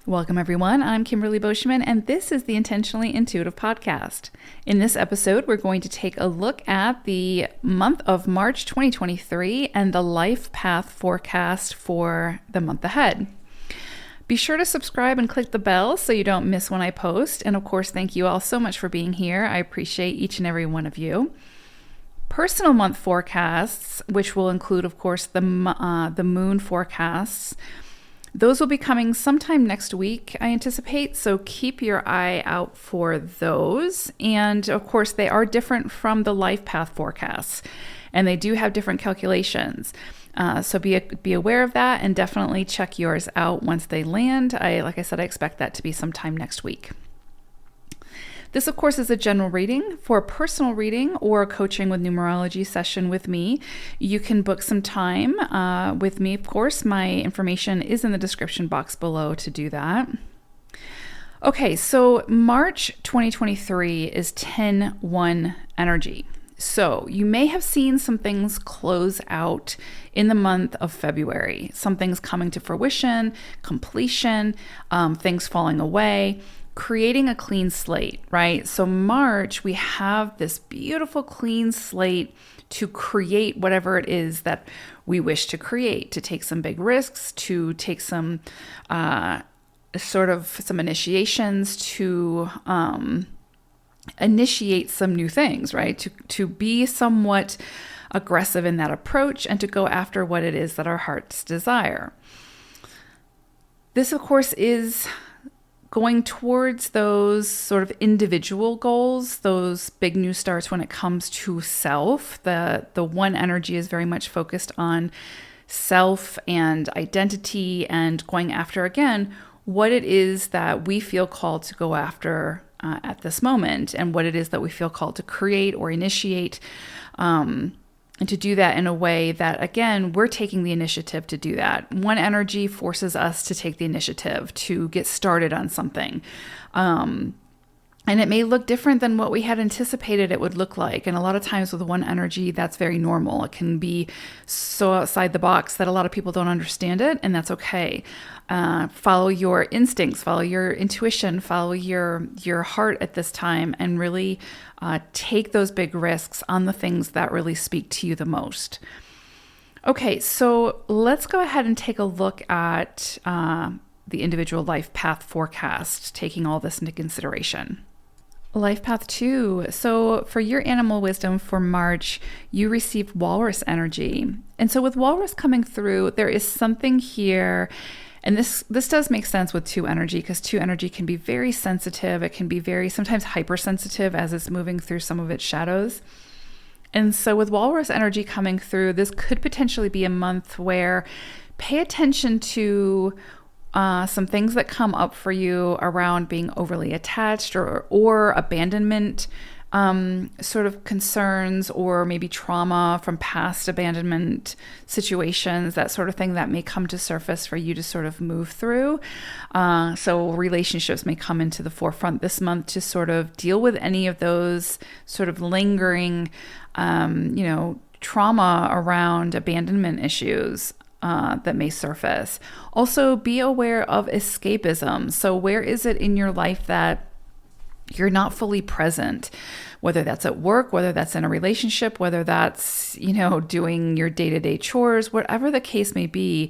Welcome, everyone. I'm Kimberly Boschman, and this is the Intentionally Intuitive Podcast. In this episode, we're going to take a look at the month of March 2023 and the life path forecast for the month ahead. Be sure to subscribe and click the bell so you don't miss when I post. And of course, thank you all so much for being here. I appreciate each and every one of you. Personal month forecasts, which will include, of course, the moon forecasts, those will be coming sometime next week, I anticipate, so keep your eye out for those. And of course, they are different from the life path forecasts, and they do have different calculations. So be aware of that, and definitely check yours out once they land. Like I said, I expect that to be sometime next week. This, of course, is a general reading. For a personal reading or a coaching with numerology session with me, you can book some time with me. Of course, my information is in the description box below to do that. Okay, so March 2023 is 10-1 energy. So you may have seen some things close out in the month of February. Some things coming to fruition, completion, things falling away, creating a clean slate, right? So March, we have this beautiful clean slate to create whatever it is that we wish to create, to take some big risks, to take some some initiations, to initiate some new things, right? To be somewhat aggressive in that approach and to go after what it is that our hearts desire. This, of course, is going towards those sort of individual goals, those big new starts when it comes to self. The one energy is very much focused on self and identity and going after, again, what it is that we feel called to go after at this moment, and what it is that we feel called to create or initiate, and to do that in a way that, again, we're taking the initiative to do that. One energy forces us to take the initiative to get started on something. And it may look different than what we had anticipated it would look like. And a lot of times with one energy, that's very normal. It can be so outside the box that a lot of people don't understand it, and that's okay. Follow your instincts, follow your intuition, follow your heart at this time, and really take those big risks on the things that really speak to you the most. Okay, so let's go ahead and take a look at the individual life path forecast, taking all this into consideration. Life path 2. So for your animal wisdom for March, you received walrus energy. And so with walrus coming through, there is something here. And this does make sense with 2 energy, because 2 energy can be very sensitive. It can be very sometimes hypersensitive as it's moving through some of its shadows. And so with walrus energy coming through, this could potentially be a month where pay attention to some things that come up for you around being overly attached or abandonment sort of concerns, or maybe trauma from past abandonment situations, that sort of thing that may come to surface for you to sort of move through. So relationships may come into the forefront this month to sort of deal with any of those sort of lingering, trauma around abandonment issues that may surface. Also, be aware of escapism. So where is it in your life that you're not fully present, whether that's at work, whether that's in a relationship, whether that's, doing your day-to-day chores, whatever the case may be,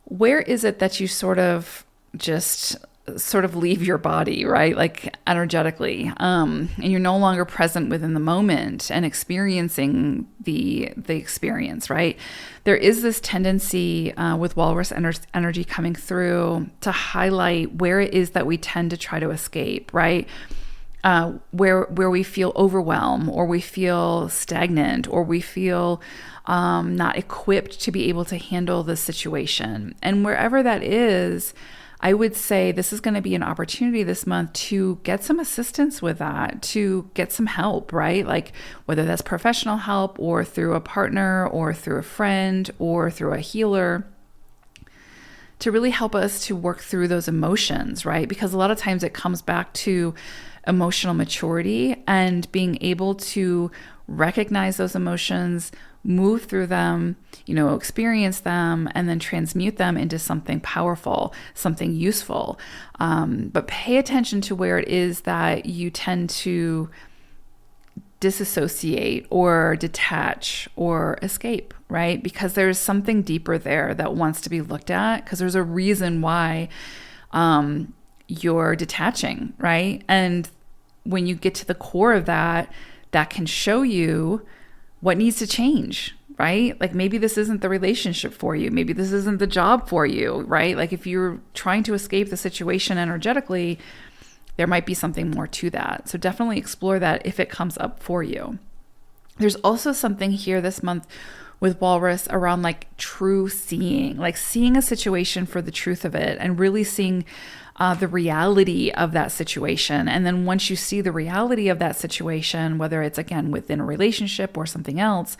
where is it that you sort of leave your body, right? Like energetically, and you're no longer present within the moment and experiencing the experience, right? There is this tendency with walrus energy coming through to highlight where it is that we tend to try to escape, right? Where we feel overwhelmed, or we feel stagnant, or we feel not equipped to be able to handle the situation. And wherever that is, I would say this is going to be an opportunity this month to get some assistance with that, to get some help, right? Like whether that's professional help, or through a partner, or through a friend, or through a healer, to really help us to work through those emotions, right? Because a lot of times it comes back to emotional maturity and being able to recognize those emotions, move through them, experience them, and then transmute them into something powerful, something useful. But pay attention to where it is that you tend to disassociate or detach or escape, right? Because there's something deeper there that wants to be looked at, because there's a reason why you're detaching, right? And when you get to the core of that, that can show you what needs to change, right? Like maybe this isn't the relationship for you. Maybe this isn't the job for you, right? Like if you're trying to escape the situation energetically, there might be something more to that. So definitely explore that if it comes up for you. There's also something here this month with Walrus around like true seeing, like seeing a situation for the truth of it and really seeing the reality of that situation. And then once you see the reality of that situation, whether it's again within a relationship or something else,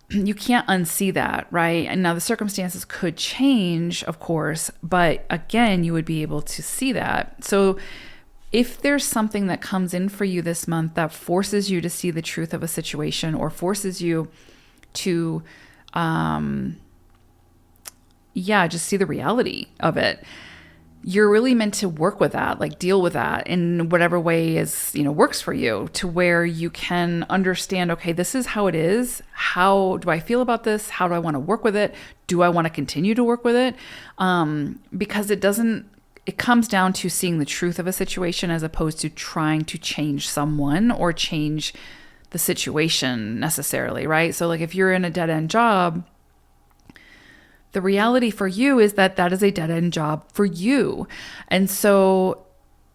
you can't unsee that, right? And now the circumstances could change, of course, but again, you would be able to see that. So if there's something that comes in for you this month that forces you to see the truth of a situation or forces you to, just see the reality of it, you're really meant to work with that, like deal with that in whatever way is, works for you, to where you can understand, okay, this is how it is. How do I feel about this? How do I want to work with it? Do I want to continue to work with it? Because it comes down to seeing the truth of a situation as opposed to trying to change someone or change the situation necessarily, right? So like if you're in a dead-end job, the reality for you is that that is a dead-end job for you. And so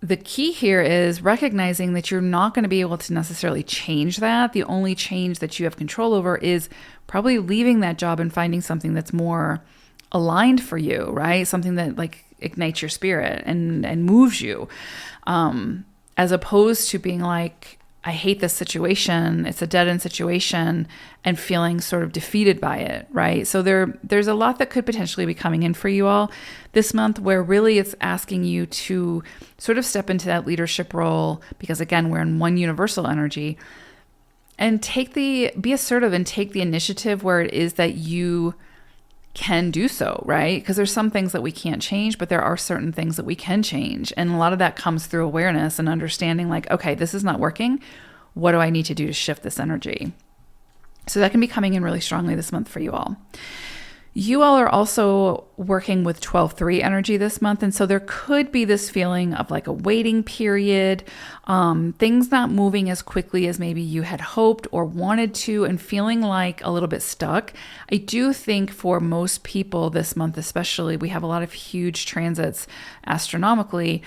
the key here is recognizing that you're not going to be able to necessarily change that. The only change that you have control over is probably leaving that job and finding something that's more aligned for you, right? Something that like ignites your spirit and moves you, as opposed to being like, I hate this situation, it's a dead-end situation, and feeling sort of defeated by it, right? So there's a lot that could potentially be coming in for you all this month, where really it's asking you to sort of step into that leadership role, because again, we're in one universal energy, and be assertive and take the initiative where it is that you can do so, right? Because there's some things that we can't change, but there are certain things that we can change. And a lot of that comes through awareness and understanding like, okay, this is not working. What do I need to do to shift this energy? So that can be coming in really strongly this month for you all. You all are also working with 12-3 energy this month. And so there could be this feeling of like a waiting period, things not moving as quickly as maybe you had hoped or wanted to, and feeling like a little bit stuck. I do think for most people this month, especially, we have a lot of huge transits astronomically,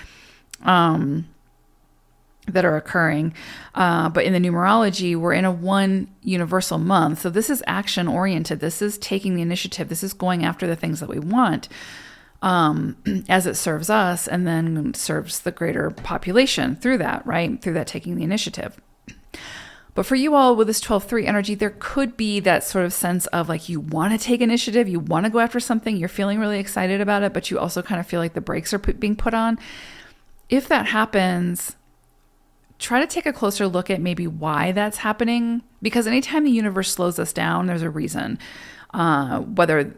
that are occurring. But in the numerology, we're in a one universal month. So this is action oriented. This is taking the initiative. This is going after the things that we want, as it serves us and then serves the greater population through that, right? Through that taking the initiative. But for you all with this 12-3 energy, there could be that sort of sense of like, you want to take initiative, you want to go after something, you're feeling really excited about it, but you also kind of feel like the brakes are being put on. If that happens, try to take a closer look at maybe why that's happening, because anytime the universe slows us down, there's a reason. Whether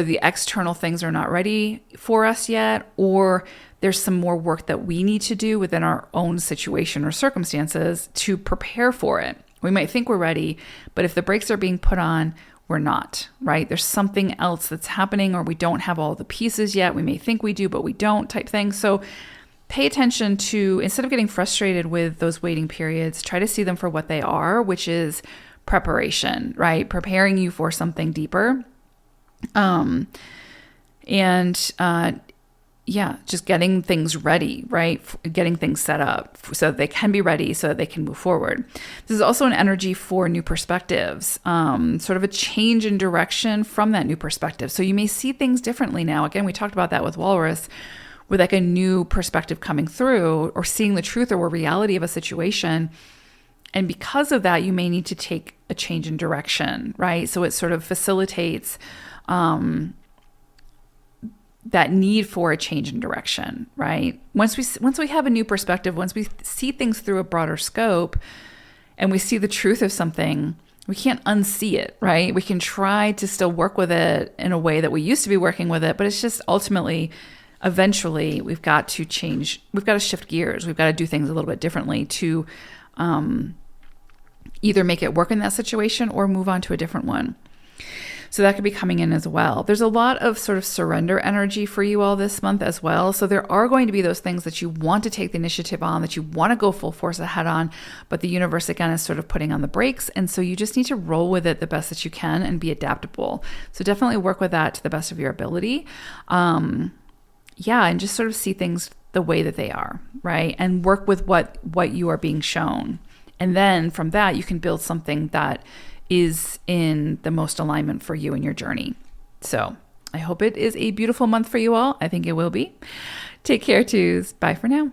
the external things are not ready for us yet, or there's some more work that we need to do within our own situation or circumstances to prepare for it. We might think we're ready, but if the brakes are being put on, we're not, right? There's something else that's happening, or we don't have all the pieces yet. We may think we do, but we don't, type thing. So pay attention to, instead of getting frustrated with those waiting periods, try to see them for what they are, which is preparation, right? Preparing you for something deeper. Just getting things ready, right? Getting things set up so that they can be ready, so that they can move forward. This is also an energy for new perspectives, sort of a change in direction from that new perspective. So you may see things differently now. Again, we talked about that with Walrus, with like a new perspective coming through, or seeing the truth or reality of a situation. And because of that, you may need to take a change in direction, right? So it sort of facilitates that need for a change in direction, right? Once we have a new perspective, once we see things through a broader scope and we see the truth of something, we can't unsee it, right? We can try to still work with it in a way that we used to be working with it, but it's just ultimately, eventually, we've got to change. We've got to shift gears. We've got to do things a little bit differently to either make it work in that situation or move on to a different one. So that could be coming in as well. There's a lot of sort of surrender energy for you all this month as well. So there are going to be those things that you want to take the initiative on, that you want to go full force ahead on, but the universe again is sort of putting on the brakes. And so you just need to roll with it the best that you can and be adaptable. So definitely work with that to the best of your ability. And just sort of see things the way that they are, right? And work with what you are being shown. And then from that, you can build something that is in the most alignment for you in your journey. So I hope it is a beautiful month for you all. I think it will be. Take care, twos. Bye for now.